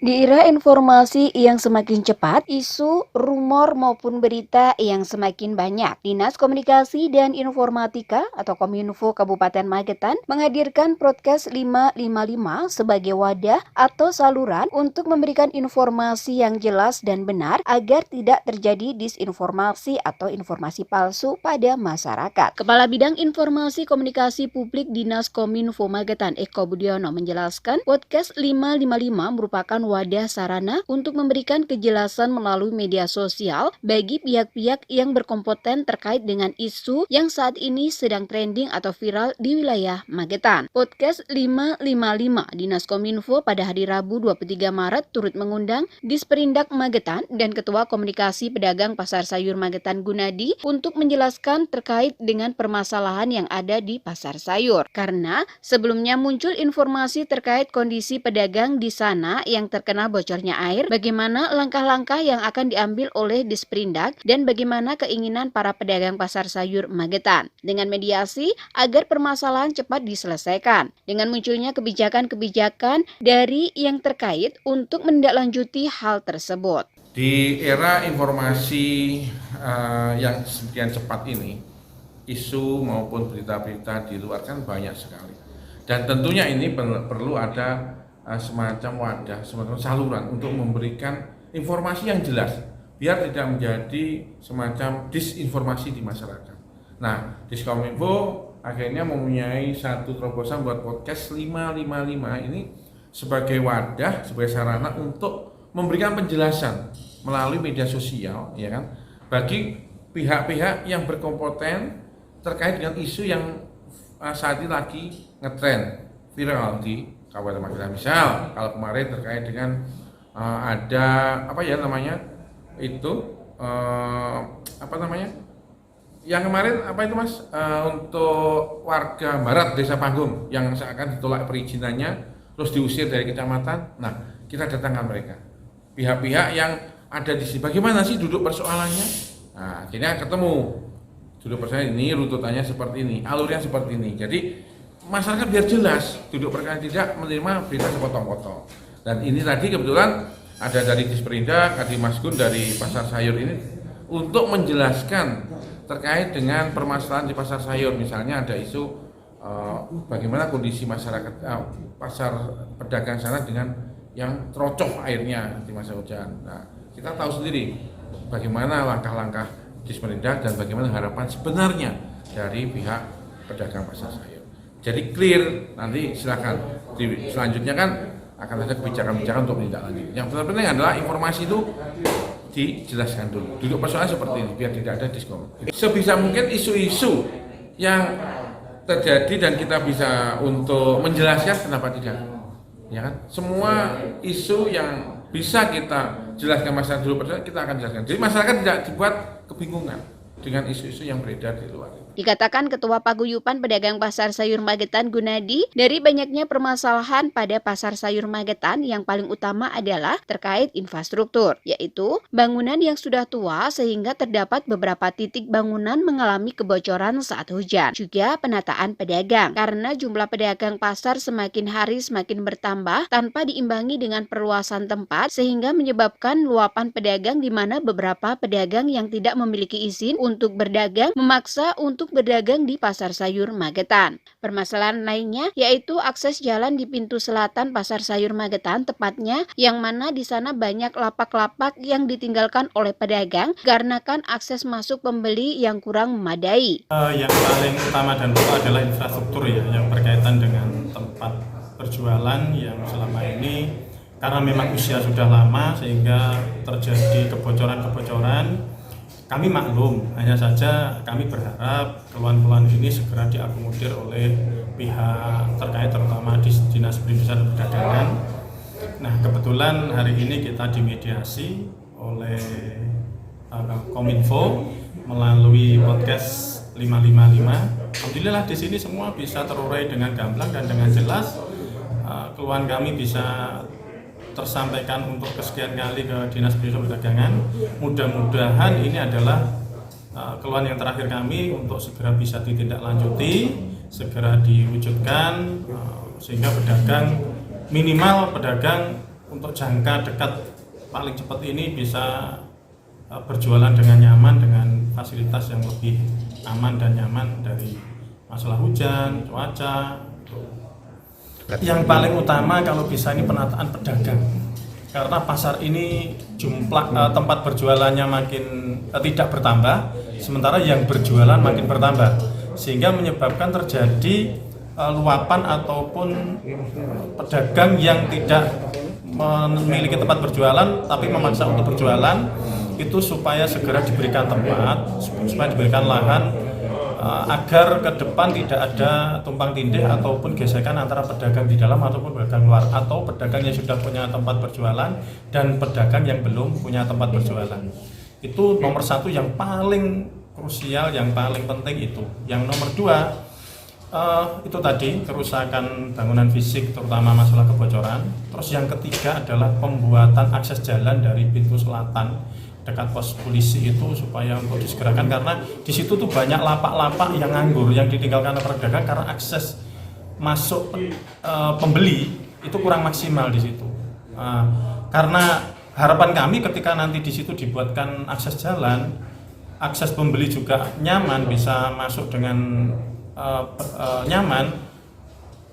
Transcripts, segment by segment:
Di era informasi yang semakin cepat, isu, rumor maupun berita yang semakin banyak, Dinas Komunikasi dan Informatika atau Kominfo Kabupaten Magetan menghadirkan podcast 555 sebagai wadah atau saluran untuk memberikan informasi yang jelas dan benar agar tidak terjadi disinformasi atau informasi palsu pada masyarakat. Kepala Bidang Informasi Komunikasi Publik Dinas Kominfo Magetan Eko Budiono menjelaskan podcast 555 merupakan wadah sarana untuk memberikan kejelasan melalui media sosial bagi pihak-pihak yang berkompeten terkait dengan isu yang saat ini sedang trending atau viral di wilayah Magetan. Podcast 555 Dinas Kominfo pada hari Rabu 23 Maret turut mengundang Disperindak Magetan dan Ketua Komunikasi Pedagang Pasar Sayur Magetan Gunadi untuk menjelaskan terkait dengan permasalahan yang ada di pasar sayur. Karena sebelumnya muncul informasi terkait kondisi pedagang di sana yang terkena bocornya air, bagaimana langkah-langkah yang akan diambil oleh Disperindak dan bagaimana keinginan para pedagang pasar sayur Magetan dengan mediasi agar permasalahan cepat diselesaikan. Dengan munculnya kebijakan-kebijakan dari yang terkait untuk menindaklanjuti hal tersebut. Di era informasi yang sekian cepat ini, isu maupun berita-berita di luar kan banyak sekali. Dan tentunya ini perlu ada semacam wadah, semacam saluran untuk memberikan informasi yang jelas, biar tidak menjadi semacam disinformasi di masyarakat. Nah, Diskominfo akhirnya mempunyai satu terobosan buat podcast 555 ini sebagai wadah, sebagai sarana untuk memberikan penjelasan melalui media sosial, ya kan, bagi pihak-pihak yang berkompeten terkait dengan isu yang saat ini lagi ngetrend viral di Kabupaten Magetan. Misal kalau kemarin terkait dengan ada yang kemarin untuk warga barat Desa Panggung yang seakan ditolak perizinannya terus diusir dari kecamatan. Nah, kita datangkan mereka, pihak-pihak yang ada di sini, bagaimana sih duduk persoalannya. Nah, akhirnya ketemu duduk persoalan ini, runtutannya seperti ini, alurnya seperti ini. Jadi masyarakat biar jelas duduk perkara, tidak menerima berita sepotong-potong. Dan ini tadi kebetulan ada dari Disperindak, Kadi Mas Gun dari pasar sayur ini untuk menjelaskan terkait dengan permasalahan di pasar sayur. Misalnya ada isu bagaimana kondisi masyarakat pasar pedagang sana dengan yang terocok airnya di masa hujan. Nah, kita tahu sendiri bagaimana langkah-langkah Disperindak dan bagaimana harapan sebenarnya dari pihak pedagang pasar sayur. Jadi clear, nanti silakan selanjutnya kan akan ada kebijakan-kebijakan untuk menindaklanjuti. Yang penting adalah informasi itu dijelaskan dulu. Duduk persoalan seperti ini biar tidak ada diskon. Sebisa mungkin isu-isu yang terjadi dan kita bisa untuk menjelaskan, kenapa tidak? Ya kan? Semua isu yang bisa kita jelaskan masyarakat dulu persoalan kita akan jelaskan. Jadi masyarakat tidak dibuat kebingungan dengan isu-isu yang beredar di luar. Dikatakan Ketua Paguyuban Pedagang Pasar Sayur Magetan Gunadi, dari banyaknya permasalahan pada pasar sayur Magetan yang paling utama adalah terkait infrastruktur, yaitu bangunan yang sudah tua sehingga terdapat beberapa titik bangunan mengalami kebocoran saat hujan. Juga penataan pedagang, karena jumlah pedagang pasar semakin hari semakin bertambah tanpa diimbangi dengan perluasan tempat sehingga menyebabkan luapan pedagang di mana beberapa pedagang yang tidak memiliki izin untuk berdagang memaksa untuk berdagang di pasar sayur Magetan. Permasalahan lainnya yaitu akses jalan di pintu selatan pasar sayur Magetan, tepatnya yang mana di sana banyak lapak-lapak yang ditinggalkan oleh pedagang karena kan akses masuk pembeli yang kurang memadai. Yang paling utama dan pokok adalah infrastruktur ya, yang berkaitan dengan tempat berjualan yang selama ini karena memang usia sudah lama sehingga terjadi kebocoran-kebocoran. Kami maklum, hanya saja kami berharap keluhan-keluhan ini segera diakomodir oleh pihak terkait, terutama di Dinas Perindustrian dan Perdagangan. Nah, kebetulan hari ini kita dimediasi oleh Kominfo melalui podcast 555. Alhamdulillah di sini semua bisa terurai dengan gamblang dan dengan jelas. Keluhan kami bisa tersampaikan untuk kesekian kali ke Dinas Perindustrian Perdagangan. Mudah-mudahan ini adalah keluhan yang terakhir kami untuk segera bisa ditindaklanjuti, segera diwujudkan sehingga pedagang minimal pedagang untuk jangka dekat paling cepat ini bisa berjualan dengan nyaman dengan fasilitas yang lebih aman dan nyaman dari masalah hujan, cuaca. Yang paling utama kalau bisa ini penataan pedagang, karena pasar ini jumlah tempat berjualannya makin tidak bertambah, sementara yang berjualan makin bertambah, sehingga menyebabkan terjadi luapan ataupun pedagang yang tidak memiliki tempat berjualan tapi memaksa untuk berjualan, itu supaya segera diberikan tempat, supaya diberikan lahan, agar ke depan tidak ada tumpang tindih ataupun gesekan antara pedagang di dalam ataupun pedagang luar, atau pedagang yang sudah punya tempat berjualan dan pedagang yang belum punya tempat berjualan. Itu nomor satu yang paling krusial, yang paling penting itu. Yang nomor dua, itu tadi kerusakan bangunan fisik, terutama masalah kebocoran. Terus yang ketiga adalah pembuatan akses jalan dari pintu selatan dekat pos polisi itu supaya untuk disegerakan, karena di situ tuh banyak lapak-lapak yang nganggur yang ditinggalkan oleh pedagang karena akses masuk pembeli itu kurang maksimal di situ. Karena harapan kami ketika nanti di situ dibuatkan akses jalan, akses pembeli juga nyaman, bisa masuk dengan nyaman,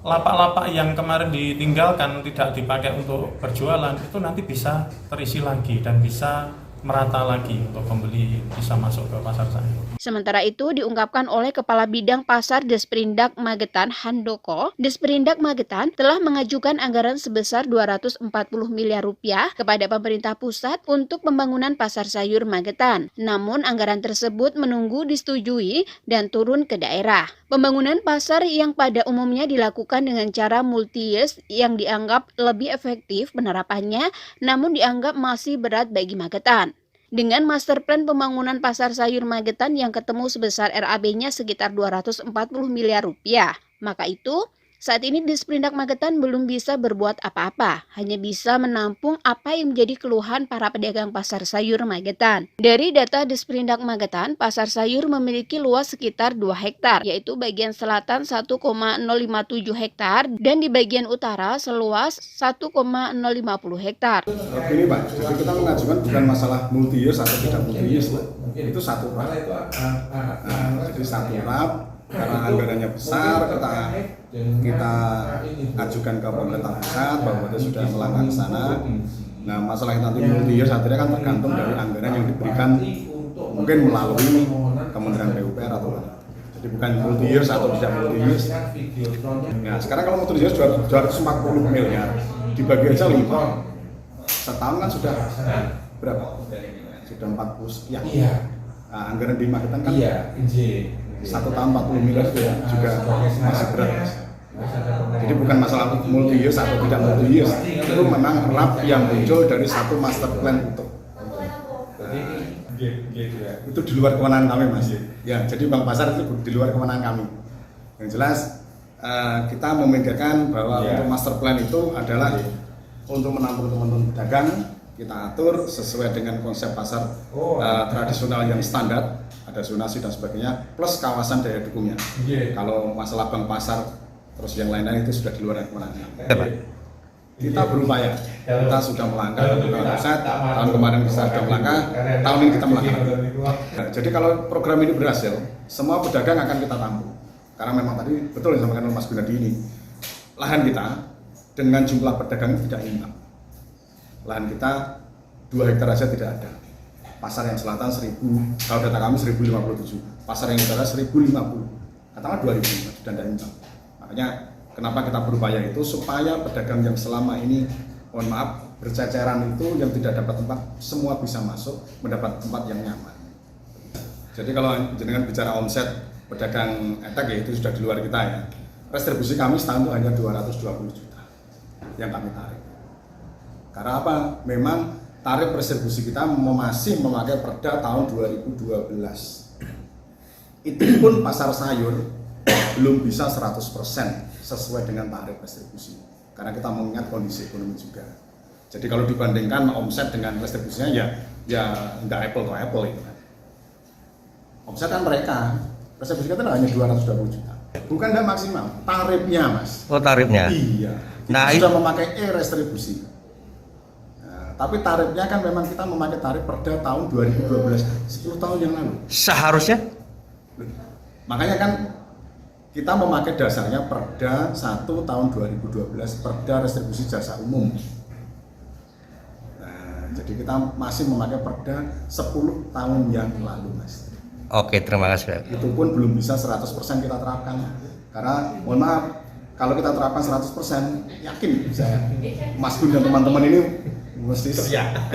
lapak-lapak yang kemarin ditinggalkan tidak dipakai untuk berjualan itu nanti bisa terisi lagi dan bisa merata lagi untuk pembeli bisa masuk ke pasar sayur. Sementara itu diungkapkan oleh Kepala Bidang Pasar Desperindak Magetan Handoko, Desperindak Magetan telah mengajukan anggaran sebesar 240 miliar rupiah kepada pemerintah pusat untuk pembangunan pasar sayur Magetan. Namun anggaran tersebut menunggu disetujui dan turun ke daerah. Pembangunan pasar yang pada umumnya dilakukan dengan cara multi-use yang dianggap lebih efektif penerapannya, namun dianggap masih berat bagi Magetan. Dengan master plan pembangunan pasar sayur Magetan yang ketemu sebesar RAB-nya sekitar 240 miliar rupiah, maka itu saat ini Disperindak Magetan belum bisa berbuat apa-apa, hanya bisa menampung apa yang menjadi keluhan para pedagang pasar sayur Magetan. Dari data Disperindak Magetan, pasar sayur memiliki luas sekitar 2 hektar, yaitu bagian selatan 1,057 hektar dan di bagian utara seluas 1,050 hektar. Ini Pak, jadi kita mengajukan bukan masalah multi-use atau tidak multi-use, itu satu RAP. Jadi satu RAP, karena anggarannya besar, kita ajukan ke pemerintah pusat bahwa kita sudah melangkah ke sana. Nah, masalah yang nanti multi-use akhirnya kan tergantung dari anggaran yang diberikan, mungkin melalui Kementerian PUPR atau mana. Jadi bukan multi-use atau tidak multi-use. Nah, sekarang kalau multi-use 240 miliar, dibagi aja 5. Setahun kan sudah berapa? Sudah 40 sekian. Nah, anggaran di Magetan kan 1 tahun 40 miliar juga masih berat. Jadi bukan masalah multi-use atau tidak multi-use, itu memang RAP yang muncul dari satu master plan itu. Itu di luar kewenangan kami Mas. Ya, jadi Bank Pasar itu di luar kewenangan kami. Yang jelas kita memikirkan bahwa untuk master plan itu adalah untuk menampung teman-teman pedagang, kita atur sesuai dengan konsep pasar tradisional yang standar, ada zonasi dan sebagainya, plus kawasan daya dukungnya. Kalau masalah bank pasar terus yang lain-lain itu sudah di luar kewenangan. Kita berupaya, kita sudah melangkah ke pusat, tahun kemarin kita sudah melangkah, tahun ini kita melangkah. Nah, jadi kalau program ini berhasil, semua pedagang akan kita tampung. Karena memang tadi betul yang disampaikan oleh Mas Gunadi ini, lahan kita dengan jumlah pedagang tidak imbang. Lahan kita 2 hektar saja tidak ada. Pasar yang selatan 1000, kalau data kami 1057. Pasar yang utara 1050. Katakanlah 2000 dan tidak imbang. Makanya kenapa kita berupaya itu supaya pedagang yang selama ini, mohon maaf, berceceran itu yang tidak dapat tempat, semua bisa masuk mendapat tempat yang nyaman. Jadi kalau dengan bicara omset pedagang etek ya itu sudah di luar kita ya. Restribusi kami setahun itu hanya 220 juta yang kami tarik. Karena apa? Memang tarif restribusi kita masih memakai Perda tahun 2012. Itu pun pasar sayur belum bisa 100% sesuai dengan tarif restribusi. Karena kita mengingat kondisi ekonomi juga. Jadi kalau dibandingkan omset dengan restribusinya ya enggak apple to apple itu kan. Omset kan mereka, restribusi kita hanya 220 juta. Bukan enggak maksimal, tarifnya Mas. Oh, tarifnya. Iya. Nah, sudah memakai restribusi. tapi tarifnya kan memang kita memakai tarif Perda tahun 2012, 10 tahun yang lalu. Seharusnya Makanya kan kita memakai dasarnya Perda 1 tahun 2012, Perda Restribusi Jasa Umum. Nah, jadi kita masih memakai Perda 10 tahun yang lalu, Mas. oke, terima kasih. Itu pun belum bisa 100% kita terapkan. Karena mohon maaf, kalau kita terapkan 100%, yakin saya Mas Gun dan teman-teman ini mesti siap.